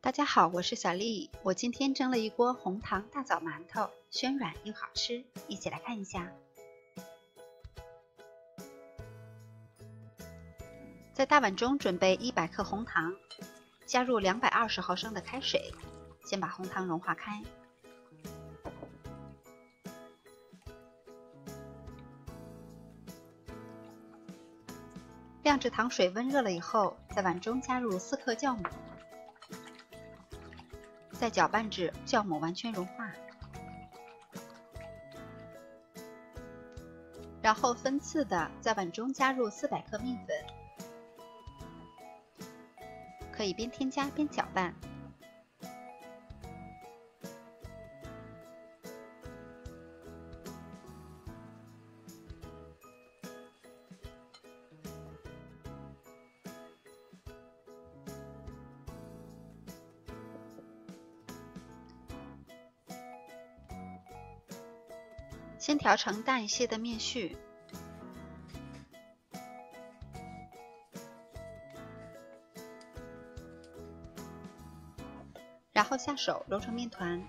大家好，我是小丽。我今天蒸了一锅红糖大枣馒头，暄软又好吃，一起来看一下。在大碗中准备100克红糖，加入220毫升的开水，先把红糖融化开。晾至糖水温热了以后，在碗中加入4克酵母。再搅拌至酵母完全融化，然后分次的在碗中加入400克面粉，可以边添加边搅拌。先调成淡一些的面絮，然后下手揉成面团。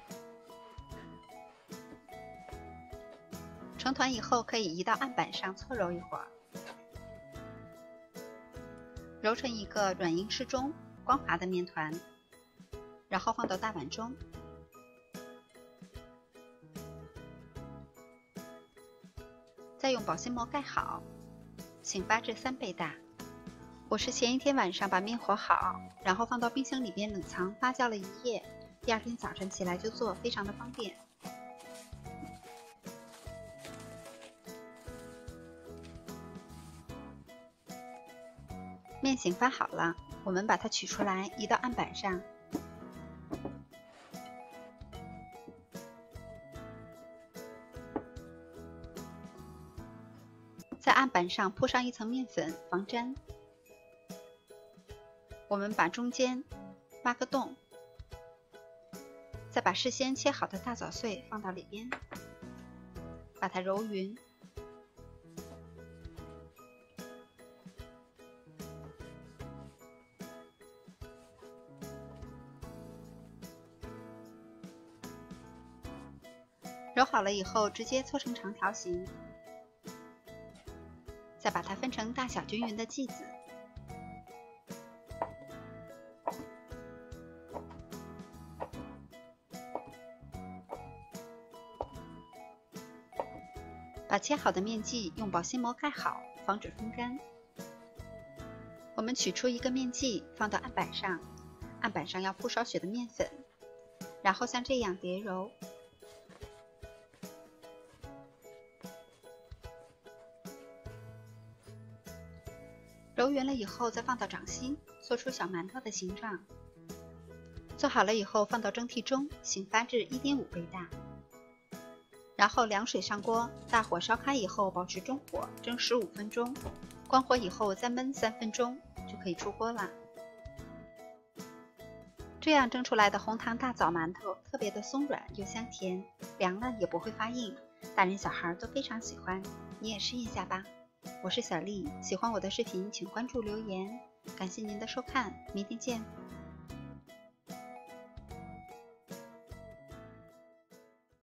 成团以后可以移到案板上搓揉一会儿，揉成一个软硬适中、光滑的面团，然后放到大碗中。再用保鲜膜盖好，请发至3倍大。我是前一天晚上把面和好，然后放到冰箱里边冷藏发酵了1夜，第2天早晨起来就做，非常的方便。面醒发好了，我们把它取出来，移到案板上。在案板上铺上一层面粉，防粘。我们把中间挖个洞，再把事先切好的大枣碎放到里边，把它揉匀。揉好了以后，直接搓成长条形。再把它分成大小均匀的剂子，把切好的面剂用保鲜膜盖好，防止风干。我们取出一个面剂放到案板上，案板上要铺少许的面粉，然后像这样叠揉。揉匀了以后，再放到掌心，做出小馒头的形状。做好了以后，放到蒸屉中，醒发至1.5倍大。然后凉水上锅，大火烧开以后，保持中火蒸15分钟，关火以后再焖3分钟，就可以出锅了。这样蒸出来的红糖大枣馒头特别的松软又香甜，凉了也不会发硬，大人小孩都非常喜欢，你也试一下吧。我是小丽，喜欢我的视频请关注留言，感谢您的收看，明天见。